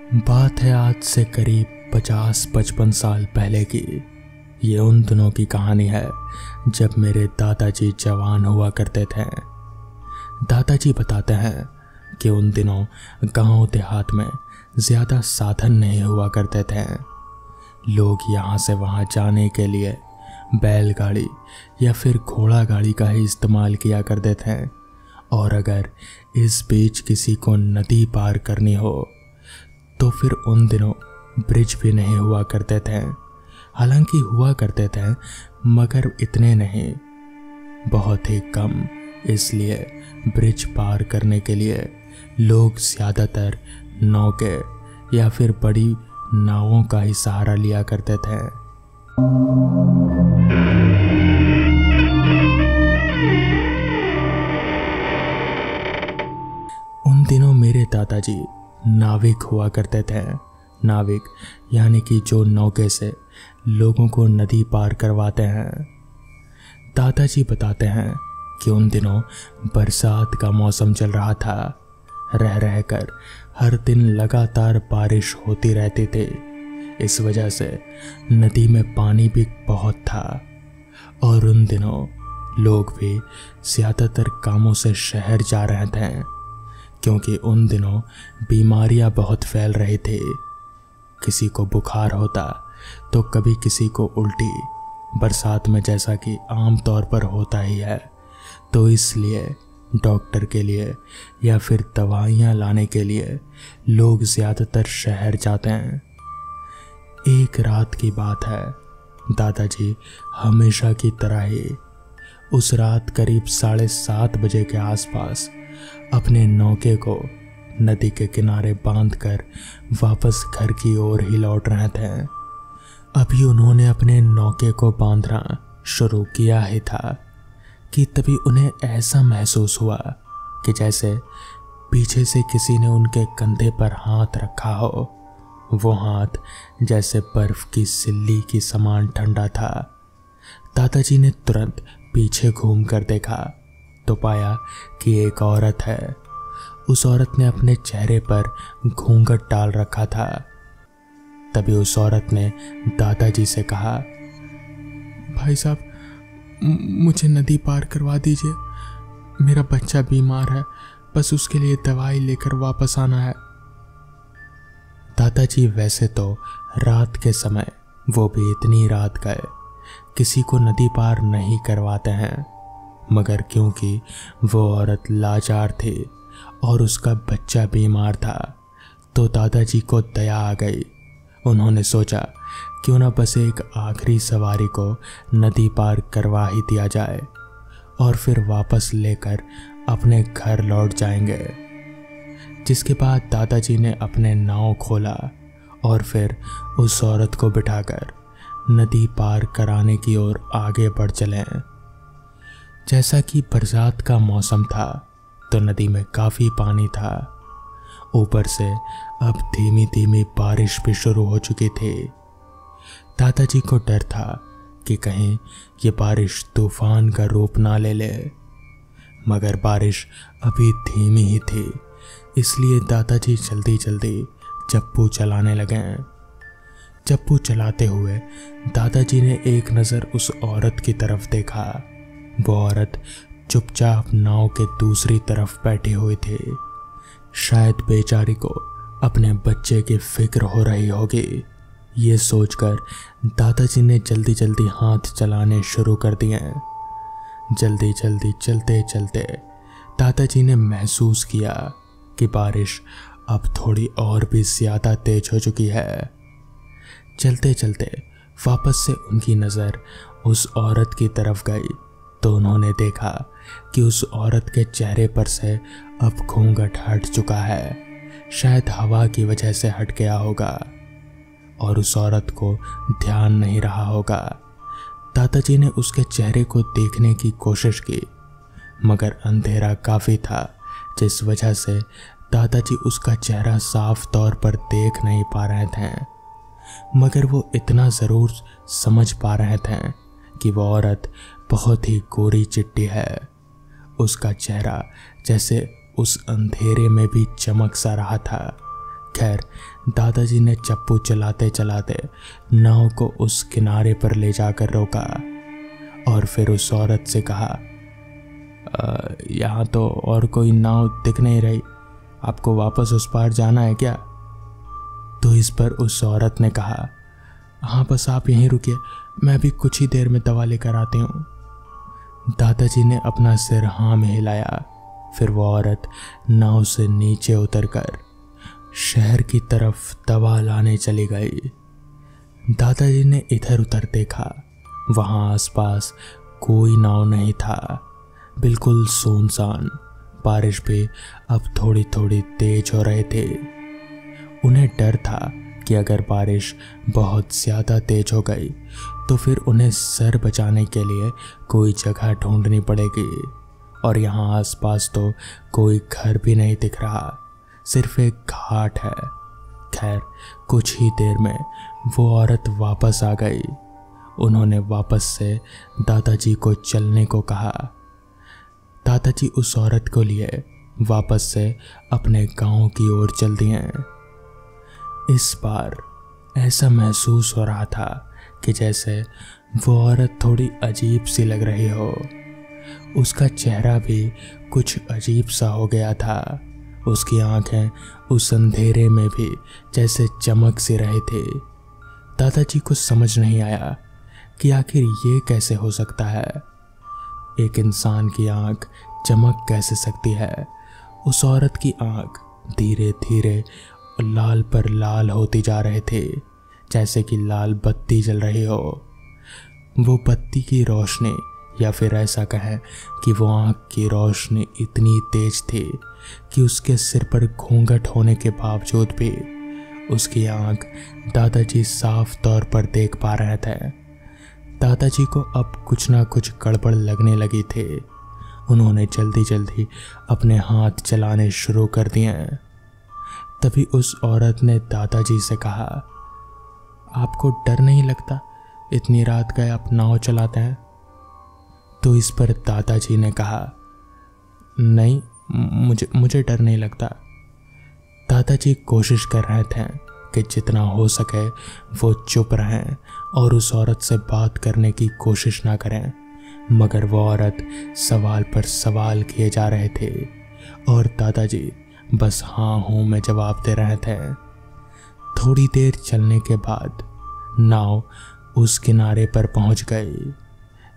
बात है आज से करीब 50-55 साल पहले की। ये उन दिनों की कहानी है जब मेरे दादाजी जवान हुआ करते थे। दादाजी बताते हैं कि उन दिनों गांव देहात में ज़्यादा साधन नहीं हुआ करते थे। लोग यहाँ से वहाँ जाने के लिए बैलगाड़ी या फिर घोड़ा गाड़ी का ही इस्तेमाल किया करते थे। और अगर इस बीच किसी को नदी पार करनी हो तो फिर उन दिनों ब्रिज भी नहीं हुआ करते थे। हालांकि हुआ करते थे मगर इतने नहीं, बहुत ही कम। इसलिए ब्रिज पार करने के लिए लोग ज़्यादातर नौके या फिर बड़ी नावों का ही सहारा लिया करते थे। उन दिनों मेरे दादाजी नाविक हुआ करते थे। नाविक यानी कि जो नौके से लोगों को नदी पार करवाते हैं। दादाजी बताते हैं कि उन दिनों बरसात का मौसम चल रहा था। रह रहकर हर दिन लगातार बारिश होती रहती थी। इस वजह से नदी में पानी भी बहुत था। और उन दिनों लोग भी ज़्यादातर कामों से शहर जा रहे थे, क्योंकि उन दिनों बीमारियां बहुत फैल रही थी। किसी को बुखार होता तो कभी किसी को उल्टी, बरसात में जैसा कि आम तौर पर होता ही है। तो इसलिए डॉक्टर के लिए या फिर दवाइयाँ लाने के लिए लोग ज़्यादातर शहर जाते हैं। एक रात की बात है, दादाजी हमेशा की तरह ही उस रात करीब 7:30 बजे के आसपास अपने नौके को नदी के किनारे बांधकर वापस घर की ओर ही लौट रहे थे। अभी उन्होंने अपने नौके को बांधना शुरू किया ही था कि तभी उन्हें ऐसा महसूस हुआ कि जैसे पीछे से किसी ने उनके कंधे पर हाथ रखा हो। वो हाथ जैसे बर्फ की सिल्ली की समान ठंडा था। दादाजी ने तुरंत पीछे घूम कर देखा तो पाया कि एक औरत है। उस औरत ने अपने चेहरे पर घूंघट डाल रखा था। तभी उस औरत ने दादाजी से कहा, भाई साहब, मुझे नदी पार करवा दीजिए। मेरा बच्चा बीमार है, बस उसके लिए दवाई लेकर वापस आना है। दादाजी वैसे तो रात के समय, वो भी इतनी रात गए, किसी को नदी पार नहीं करवाते हैं, मगर क्योंकि वो औरत लाचार थी और उसका बच्चा बीमार था तो दादाजी को दया आ गई। उन्होंने सोचा क्यों ना बस एक आखिरी सवारी को नदी पार करवा ही दिया जाए और फिर वापस लेकर अपने घर लौट जाएंगे। जिसके बाद दादाजी ने अपने नाव खोला और फिर उस औरत को बिठाकर नदी पार कराने की ओर आगे बढ़ चले। जैसा कि बरसात का मौसम था तो नदी में काफ़ी पानी था। ऊपर से अब धीमी धीमी बारिश भी शुरू हो चुकी थी। दादाजी को डर था कि कहीं ये बारिश तूफान का रूप ना ले ले, मगर बारिश अभी धीमी ही थी। इसलिए दादाजी जल्दी जल्दी चप्पू चलाने लगे। चप्पू चलाते हुए दादाजी ने एक नज़र उस औरत की तरफ देखा। वो औरत चुपचाप नाव के दूसरी तरफ बैठी हुई थी। शायद बेचारी को अपने बच्चे की फिक्र हो रही होगी। ये सोचकर दादाजी ने जल्दी जल्दी हाथ चलाने शुरू कर दिए। जल्दी जल्दी चलते चलते दादाजी ने महसूस किया कि बारिश अब थोड़ी और भी ज़्यादा तेज हो चुकी है। चलते चलते वापस से उनकी नज़र उस औरत की तरफ गई तो उन्होंने देखा कि उस औरत के चेहरे पर से अब घूंघट हट चुका है। शायद हवा की वजह से हट गया होगा और उस औरत को ध्यान नहीं रहा होगा। दादाजी ने उसके चेहरे को देखने की कोशिश की, मगर अंधेरा काफ़ी था, जिस वजह से दादाजी उसका चेहरा साफ तौर पर देख नहीं पा रहे थे। मगर वो इतना ज़रूर समझ पा रहे थे कि वो औरत बहुत ही गोरी चिट्टी है। उसका चेहरा जैसे उस अंधेरे में भी चमक सा रहा था खैर, दादाजी ने चप्पू चलाते चलाते नाव को उस किनारे पर ले जाकर रोका और फिर उस औरत से कहा, यहाँ तो और कोई नाव दिख नहीं रही, आपको वापस उस पार जाना है क्या? तो इस पर उस औरत ने कहा, हाँ बस आप यहीं रुकिए, मैं भी कुछ ही देर में दवा लेकर आती हूँ। दादाजी ने अपना सिर हाँ में हिलाया। फिर वो औरत नाव से नीचे उतरकर शहर की तरफ दवा लाने चली गई। दादाजी ने इधर उधर देखा, वहां आसपास कोई नाव नहीं था, बिल्कुल सुनसान। बारिश भी अब थोड़ी थोड़ी तेज हो रहे थे। उन्हें डर था कि अगर बारिश बहुत ज़्यादा तेज हो गई तो फिर उन्हें सर बचाने के लिए कोई जगह ढूंढनी पड़ेगी, और यहाँ आसपास तो कोई घर भी नहीं दिख रहा, सिर्फ एक घाट है। खैर, कुछ ही देर में वो औरत वापस आ गई। उन्होंने वापस से दादाजी को चलने को कहा। दादाजी उस औरत को लिए वापस से अपने गांव की ओर चल दिए। इस बार ऐसा महसूस हो रहा था कि जैसे वो औरत थोड़ी अजीब सी लग रही हो। उसका चेहरा भी कुछ अजीब सा हो गया था। उसकी आंखें उस अंधेरे में भी जैसे चमक सी रहे थे। दादाजी को समझ नहीं आया कि आखिर ये कैसे हो सकता है। एक इंसान की आंख चमक कैसे सकती है? उस औरत की आंख धीरे धीरे लाल पर लाल होती जा रहे थे, जैसे कि लाल बत्ती जल रही हो। वो बत्ती की रोशनी, या फिर ऐसा कहें कि वो आंख की रोशनी इतनी तेज थी कि उसके सिर पर घूंघट होने के बावजूद भी उसकी आंख दादाजी साफ तौर पर देख पा रहे थे। दादाजी को अब कुछ ना कुछ गड़बड़ लगने लगी थी। उन्होंने जल्दी जल्दी अपने हाथ चलाने शुरू कर दिए। तभी उस औरत ने दादाजी से कहा, आपको डर नहीं लगता? इतनी रात गए आप नाव चलाते हैं? तो इस पर दादाजी ने कहा, नहीं, मुझे डर नहीं लगता। दादाजी कोशिश कर रहे थे कि जितना हो सके वो चुप रहें और उस औरत से बात करने की कोशिश ना करें, मगर वो औरत सवाल पर सवाल किए जा रहे थे और दादाजी बस हाँ हूँ में जवाब दे रहे थे। थोड़ी देर चलने के बाद नाव उस किनारे पर पहुंच गई।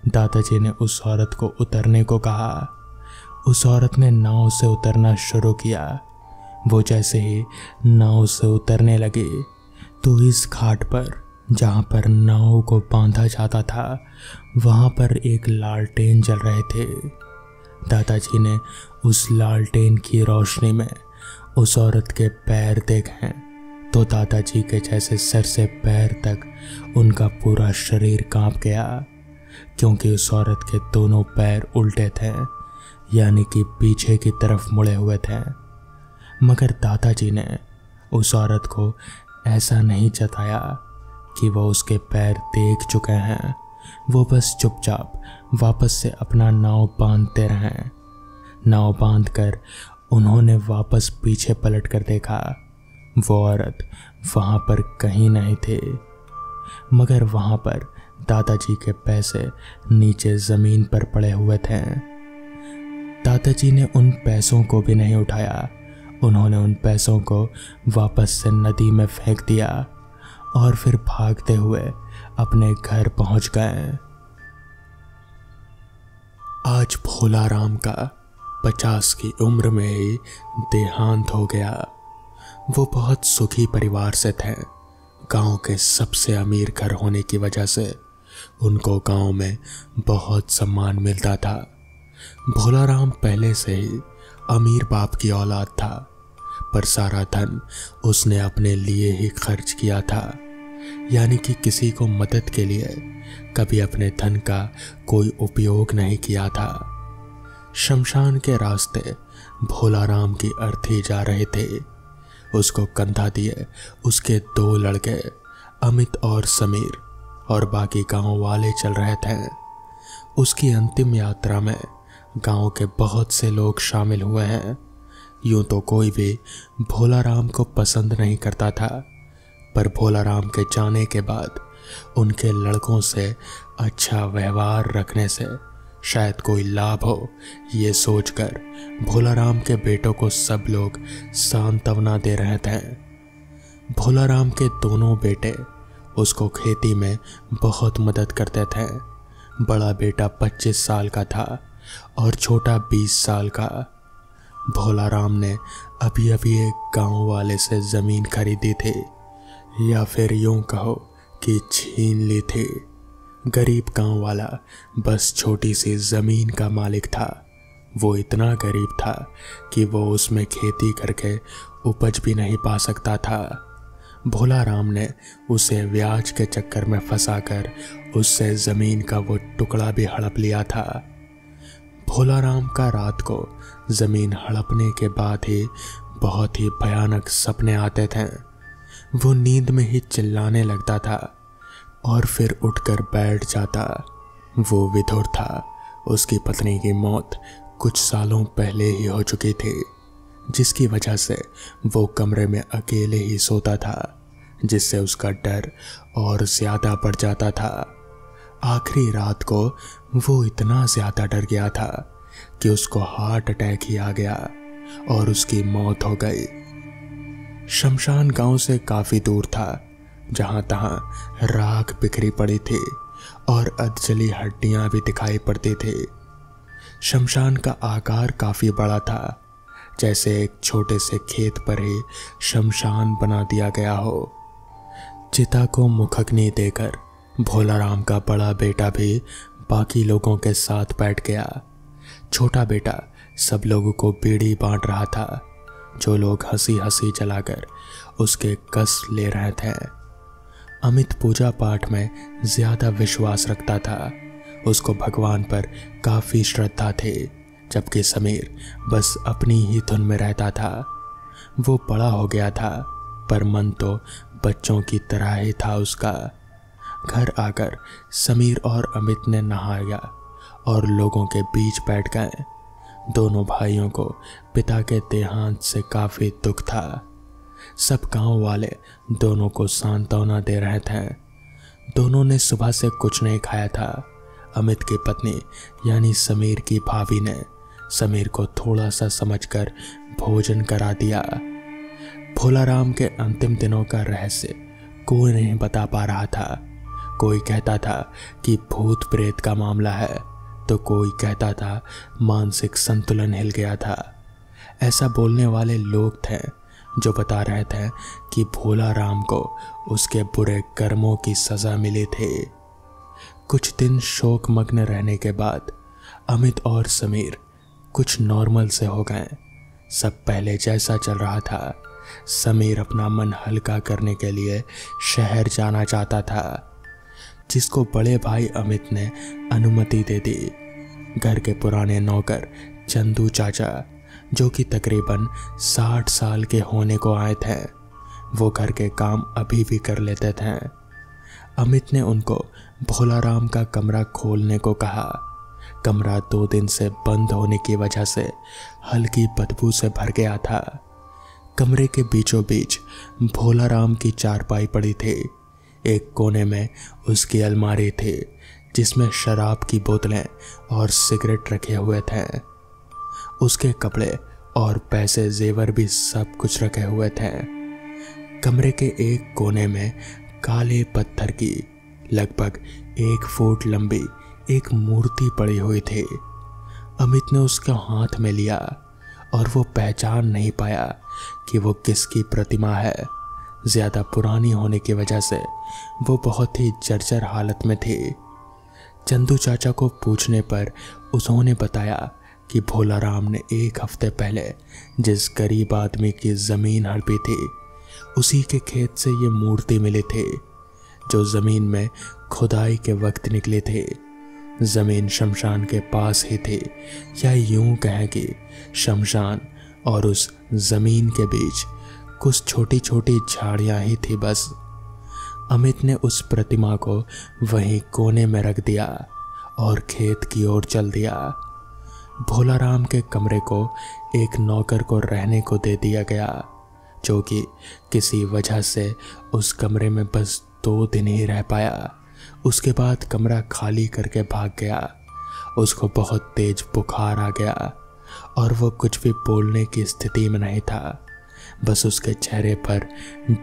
दादाजी ने उस औरत को उतरने को कहा। उस औरत ने नाव से उतरना शुरू किया। वो जैसे ही नाव से उतरने लगी तो इस घाट पर जहाँ पर नाव को बांधा जाता था वहाँ पर एक लालटेन जल रहे थे। दादाजी ने उस लालटेन की रोशनी में उस औरत के पैर देखे तो दादाजी के जैसे सर से पैर तक उनका पूरा शरीर कांप गया, क्योंकि उस औरत के दोनों पैर उल्टे थे, यानी कि पीछे की तरफ मुड़े हुए थे। मगर दादाजी ने उस औरत को ऐसा नहीं जताया कि वो उसके पैर देख चुके हैं। वो बस चुपचाप वापस से अपना नाव बांधते रहे। नाव बांधकर उन्होंने वापस पीछे पलट कर देखा। वो औरत वहाँ पर कहीं नहीं थे, मगर वहाँ पर दादाजी के पैसे नीचे ज़मीन पर पड़े हुए थे। दादाजी ने उन पैसों को भी नहीं उठाया। उन्होंने उन पैसों को वापस से नदी में फेंक दिया और फिर भागते हुए अपने घर पहुंच गए। आज भोलाराम का 50 की उम्र में ही देहांत हो गया। वो बहुत सुखी परिवार से थे। गांव के सबसे अमीर घर होने की वजह से उनको गांव में बहुत सम्मान मिलता था। भोलाराम पहले से ही अमीर बाप की औलाद था, पर सारा धन उसने अपने लिए ही खर्च किया था, यानी कि किसी को मदद के लिए कभी अपने धन का कोई उपयोग नहीं किया था। शमशान के रास्ते भोलाराम की अर्थी जा रहे थे। उसको कंधा दिए उसके 2 लड़के अमित और समीर और बाकी गांव वाले चल रहे थे। उसकी अंतिम यात्रा में गांव के बहुत से लोग शामिल हुए हैं। यूं तो कोई भी भोला राम को पसंद नहीं करता था, पर भोला राम के जाने के बाद उनके लड़कों से अच्छा व्यवहार रखने से शायद कोई लाभ हो, ये सोचकर भोला राम के बेटों को सब लोग सांत्वना दे रहे थे। भोला राम के दोनों बेटे उसको खेती में बहुत मदद करते थे। बड़ा बेटा 25 साल का था और छोटा 20 साल का। भोला राम ने अभी अभी एक गांव वाले से ज़मीन खरीदी थी, या फिर यूं कहो कि छीन ली थी। गरीब गांव वाला बस छोटी सी ज़मीन का मालिक था। वो इतना गरीब था कि वो उसमें खेती करके उपज भी नहीं पा सकता था। भोला राम ने उसे ब्याज के चक्कर में फंसाकर उससे ज़मीन का वो टुकड़ा भी हड़प लिया था। भोला राम का रात को ज़मीन हड़पने के बाद ही बहुत ही भयानक सपने आते थे। वो नींद में ही चिल्लाने लगता था और फिर उठकर बैठ जाता। वो विधुर था। उसकी पत्नी की मौत कुछ सालों पहले ही हो चुकी थी, जिसकी वजह से वो कमरे में अकेले ही सोता था, जिससे उसका डर और ज़्यादा बढ़ जाता था। आखिरी रात को वो इतना ज़्यादा डर गया था कि उसको हार्ट अटैक ही आ गया और उसकी मौत हो गई। शमशान गांव से काफ़ी दूर था, जहां तहां राख बिखरी पड़ी थी और अधजली हड्डियां भी दिखाई पड़ती थी। शमशान का आकार काफ़ी बड़ा था, जैसे एक छोटे से खेत पर ही शमशान बना दिया गया हो। चिता को मुखग्नि देकर भोला राम का बड़ा बेटा भी बाकी लोगों के साथ बैठ गया। छोटा बेटा सब लोगों को बीड़ी बांट रहा था, जो लोग हंसी हंसी जलाकर उसके कष्ट ले रहे थे। अमित पूजा पाठ में ज़्यादा विश्वास रखता था। उसको भगवान पर काफ़ी श्रद्धा थी, जबकि समीर बस अपनी ही धुन में रहता था। वो बड़ा हो गया था, पर मन तो बच्चों की तरह ही था उसका। घर आकर समीर और अमित ने नहाया और लोगों के बीच बैठ गए। दोनों भाइयों को पिता के देहांत से काफ़ी दुख था। सब गांव वाले दोनों को सांत्वना दे रहे थे। दोनों ने सुबह से कुछ नहीं खाया था। अमित की पत्नी यानी समीर की भाभी ने समीर को थोड़ा सा समझकर भोजन करा दिया। भोला राम के अंतिम दिनों का रहस्य कोई नहीं बता पा रहा था। कोई कहता था कि भूत प्रेत का मामला है, तो कोई कहता था मानसिक संतुलन हिल गया था। ऐसा बोलने वाले लोग थे जो बता रहे थे कि भोला राम को उसके बुरे कर्मों की सज़ा मिली थी। कुछ दिन शोकमग्न रहने के बाद अमित और समीर कुछ नॉर्मल से हो गए। सब पहले जैसा चल रहा था। समीर अपना मन हल्का करने के लिए शहर जाना चाहता था, जिसको बड़े भाई अमित ने अनुमति दे दी। घर के पुराने नौकर चंदू चाचा, जो कि तकरीबन 60 साल के होने को आए थे, वो घर के काम अभी भी कर लेते थे। अमित ने उनको भोला राम का कमरा खोलने को कहा। कमरा 2 दिन से बंद होने की वजह से हल्की बदबू से भर गया था। कमरे के बीचों बीच भोला राम की चारपाई पड़ी थी। एक कोने में उसकी अलमारी थी, जिसमें शराब की बोतलें और सिगरेट रखे हुए थे। उसके कपड़े और पैसे जेवर भी सब कुछ रखे हुए थे। कमरे के एक कोने में काले पत्थर की लगभग 1 फुट लंबी एक मूर्ति पड़ी हुई थी। अमित ने उसका हाथ में लिया और वो पहचान नहीं पाया कि वो किसकी प्रतिमा है। ज़्यादा पुरानी होने की वजह से वो बहुत ही जर्जर हालत में थी। चंदू चाचा को पूछने पर उन्होंने बताया कि भोला राम ने 1 हफ्ते पहले जिस गरीब आदमी की ज़मीन हड़पी थी, उसी के खेत से ये मूर्ति मिली थी, जो ज़मीन में खुदाई के वक्त निकली थी। ज़मीन शमशान के पास ही थी, या यूं कहें कि शमशान और उस ज़मीन के बीच कुछ छोटी छोटी झाड़ियाँ ही थी बस। अमित ने उस प्रतिमा को वहीं कोने में रख दिया और खेत की ओर चल दिया। भोलाराम के कमरे को एक नौकर को रहने को दे दिया गया, जो कि किसी वजह से उस कमरे में बस 2 दिन ही रह पाया। उसके बाद कमरा खाली करके भाग गया। उसको बहुत तेज बुखार आ गया और वो कुछ भी बोलने की स्थिति में नहीं था। बस उसके चेहरे पर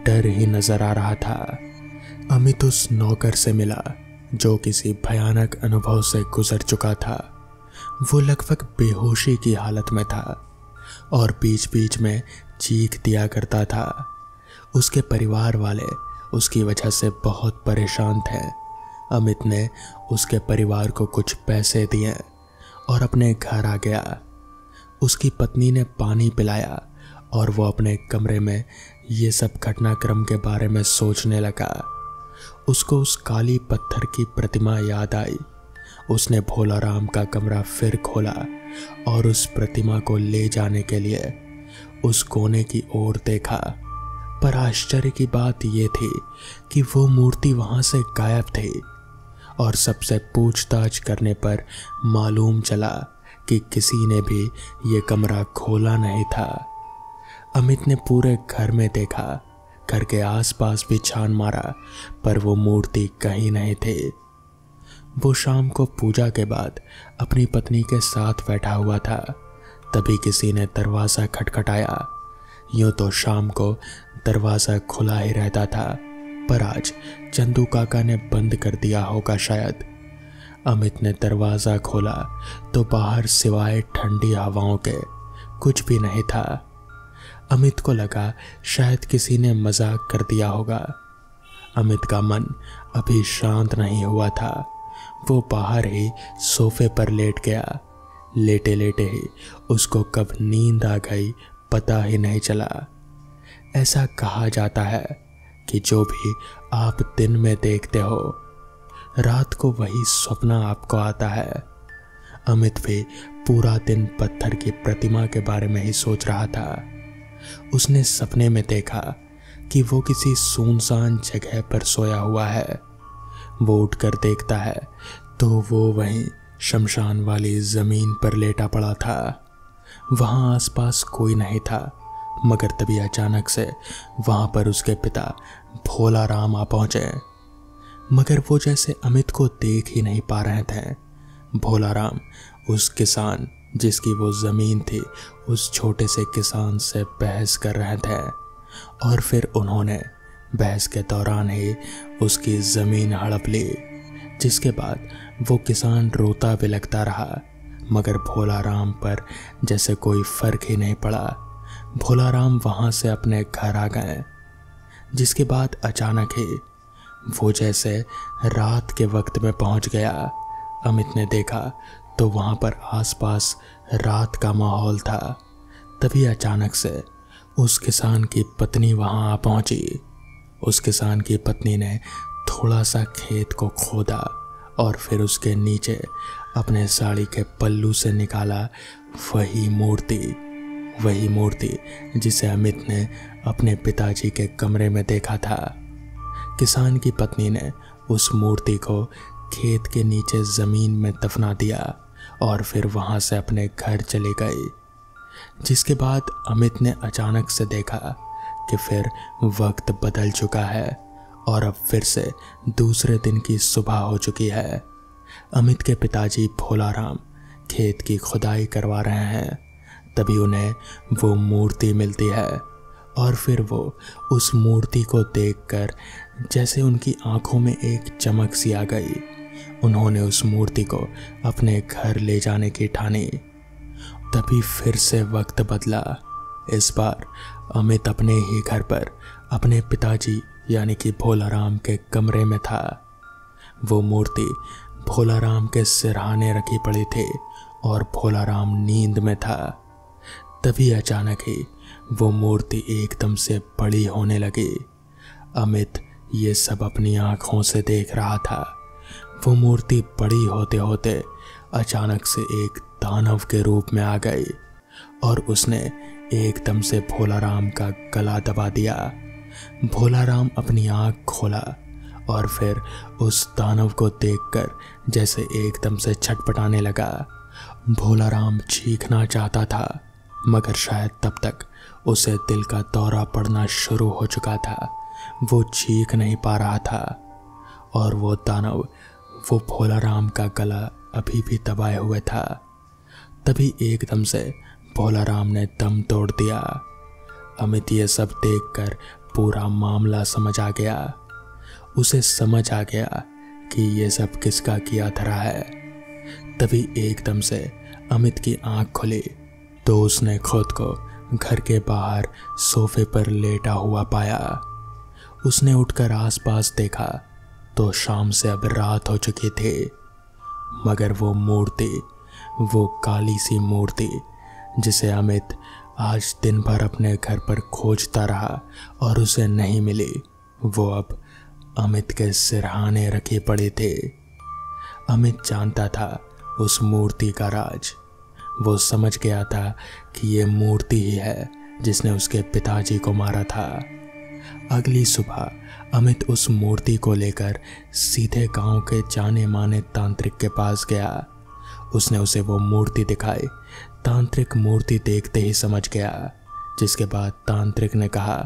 डर ही नजर आ रहा था। अमित उस नौकर से मिला जो किसी भयानक अनुभव से गुजर चुका था। वो लगभग बेहोशी की हालत में था और बीच बीच में चीख दिया करता था। उसके परिवार वाले उसकी वजह से बहुत परेशान थे। अमित ने उसके परिवार को कुछ पैसे दिए और अपने घर आ गया। उसकी पत्नी ने पानी पिलाया और वो अपने कमरे में ये सब घटनाक्रम के बारे में सोचने लगा। उसको उस काली पत्थर की प्रतिमा याद आई। उसने भोलाराम का कमरा फिर खोला और उस प्रतिमा को ले जाने के लिए उस कोने की ओर देखा। पर आश्चर्य की बात यह थी कि वो मूर्ति वहां से गायब थी और सबसे पूछताछ करने पर मालूम चला कि किसी ने भी ये कमरा खोला नहीं था। अमित ने पूरे घर में देखा, घर के आसपास भी छान मारा, पर वो मूर्ति कहीं नहीं थी। वो शाम को पूजा के बाद अपनी पत्नी के साथ बैठा हुआ था, तभी किसी ने दरवाज़ा खटखटाया। यूं तो शाम को दरवाज़ा खुला ही रहता था, पर आज चंदू काका ने बंद कर दिया होगा शायद। अमित ने दरवाज़ा खोला तो बाहर सिवाय ठंडी हवाओं के कुछ भी नहीं था। अमित को लगा शायद किसी ने मजाक कर दिया होगा। अमित का मन अभी शांत नहीं हुआ था। वो बाहर ही सोफे पर लेट गया। लेटे लेटे ही उसको कब नींद आ गई पता ही नहीं चला। ऐसा कहा जाता है कि जो भी आप दिन में देखते हो, रात को वही स्वप्न आपको आता है। अमित भी पूरा दिन पत्थर की प्रतिमा के बारे में ही सोच रहा था। उसने सपने में देखा कि वो किसी सुनसान जगह पर सोया हुआ है। वो उठकर देखता है तो वो वहीं शमशान वाली जमीन पर लेटा पड़ा था। वहां आसपास कोई नहीं था, मगर तभी अचानक से वहां पर उसके पिता भोलाराम आ पहुंचे। मगर वो जैसे अमित को देख ही नहीं पा रहे थे। भोलाराम उस किसान जिसकी वो जमीन थी, उस छोटे से किसान से बहस कर रहे थे और फिर उन्होंने बहस के दौरान ही उसकी जमीन हड़प ली, जिसके बाद वो किसान रोता बिलखता रहा। मगर भोलाराम पर जैसे कोई फर्क ही नहीं पड़ा। भोलाराम वहां से अपने घर आ गए, जिसके बाद अचानक ही वो जैसे रात के वक्त में पहुंच गया। अमित ने देखा तो वहां पर आसपास रात का माहौल था। तभी अचानक से उस किसान की पत्नी वहां आ पहुंची। उस किसान की पत्नी ने थोड़ा सा खेत को खोदा और फिर उसके नीचे अपने साड़ी के पल्लू से निकाला वही मूर्ति जिसे अमित ने अपने पिताजी के कमरे में देखा था। किसान की पत्नी ने उस मूर्ति को खेत के नीचे जमीन में दफना दिया और फिर वहां से अपने घर चली गई। जिसके बाद अमित ने अचानक से देखा कि फिर वक्त बदल चुका है और अब फिर से दूसरे दिन की सुबह हो चुकी है। अमित के पिताजी भोलाराम खेत की खुदाई करवा रहे हैं। तभी उन्हें वो मूर्ति मिलती है और फिर वो उस मूर्ति को देखकर जैसे उनकी आंखों में एक चमक सी आ गई। उन्होंने उस मूर्ति को अपने घर ले जाने की ठानी। तभी फिर से वक्त बदला। इस बार अमित अपने ही घर पर अपने पिताजी यानी कि भोलाराम के कमरे में था। वो मूर्ति भोलाराम के सिरहाने रखी पड़ी थी और भोलाराम नींद में था। तभी अचानक ही वो मूर्ति एकदम से बड़ी होने लगी। अमित ये सब अपनी आंखों से देख रहा था। वो मूर्ति बड़ी होते होते अचानक से एक दानव के रूप में आ गई और उसने एकदम से भोलाराम का गला दबा दिया। भोलाराम अपनी आंख खोला और फिर उस दानव को देखकर जैसे एकदम से छटपटाने लगा। भोलाराम चीखना चाहता था, मगर शायद तब तक उसे दिल का दौरा पड़ना शुरू हो चुका था। वो चीख नहीं पा रहा था और वो दानव वो भोलाराम का गला अभी भी दबाए हुए था। तभी एकदम से भोलाराम ने दम तोड़ दिया। अमित ये सब देखकर पूरा मामला समझ आ गया। उसे समझ आ गया कि ये सब किसका किया धरा है। तभी एकदम से अमित की आंख खुली तो उसने खुद को घर के बाहर सोफे पर लेटा हुआ पाया। उसने उठकर आसपास देखा तो शाम से अब रात हो चुकी थी, मगर वो मूर्ति, वो काली सी मूर्ति जिसे अमित आज दिन भर अपने घर पर खोजता रहा और उसे नहीं मिली, वो अब अमित के सिरहाने रखे पड़े थे। अमित जानता था उस मूर्ति का राज। वो समझ गया था कि ये मूर्ति ही है जिसने उसके पिताजी को मारा था। अगली सुबह अमित उस मूर्ति को लेकर सीधे गांव के जाने माने तांत्रिक के पास गया। उसने उसे वो मूर्ति दिखाई। तांत्रिक मूर्ति देखते ही समझ गया, जिसके बाद तांत्रिक ने कहा,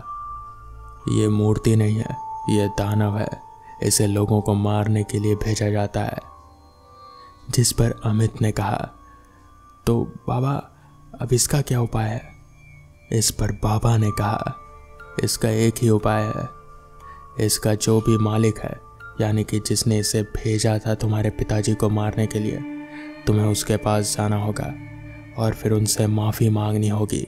ये मूर्ति नहीं है, ये दानव है। इसे लोगों को मारने के लिए भेजा जाता है। जिस पर अमित ने कहा, तो बाबा अब इसका क्या उपाय है? इस पर बाबा ने कहा, इसका एक ही उपाय है। इसका जो भी मालिक है, यानी कि जिसने इसे भेजा था तुम्हारे पिताजी को मारने के लिए, तुम्हें उसके पास जाना होगा और फिर उनसे माफ़ी मांगनी होगी।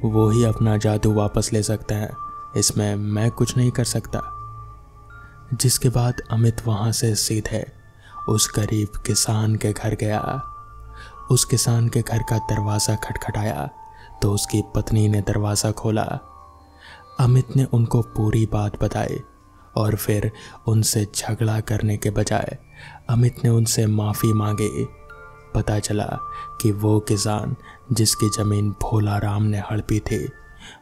वो ही अपना जादू वापस ले सकते हैं, इसमें मैं कुछ नहीं कर सकता। जिसके बाद अमित वहाँ से सीधे उस गरीब किसान के घर गया। उस किसान के घर का दरवाज़ा खटखटाया तो उसकी पत्नी ने दरवाज़ा खोला। अमित ने उनको पूरी बात बताई और फिर उनसे झगड़ा करने के बजाय अमित ने उनसे माफ़ी मांगी। पता चला कि वो किसान जिसकी ज़मीन भोलाराम ने हड़पी थी,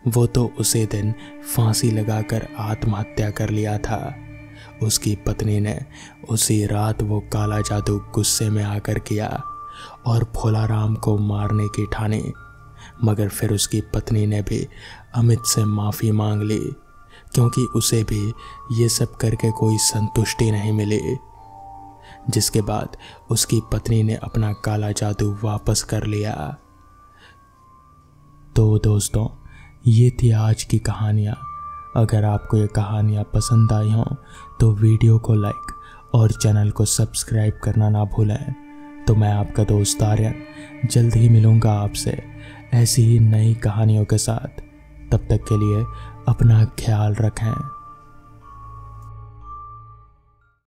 वो तो उसी दिन फांसी लगाकर आत्महत्या कर लिया था। उसकी पत्नी ने उसी रात वो काला जादू गुस्से में आकर किया और भोलाराम को मारने की ठानी, मगर फिर उसकी पत्नी ने भी अमित से माफ़ी मांग ली, क्योंकि उसे भी ये सब करके कोई संतुष्टि नहीं मिली। जिसके बाद उसकी पत्नी ने अपना काला जादू वापस कर लिया। तो दोस्तों, ये थी आज की कहानियाँ। अगर आपको ये कहानियाँ पसंद आई हों तो वीडियो को लाइक और चैनल को सब्सक्राइब करना ना भूलें। तो मैं आपका दोस्त आर्यन जल्द ही मिलूँगा आपसे ऐसी ही नई कहानियों के साथ। तब तक के लिए अपना ख्याल रखें।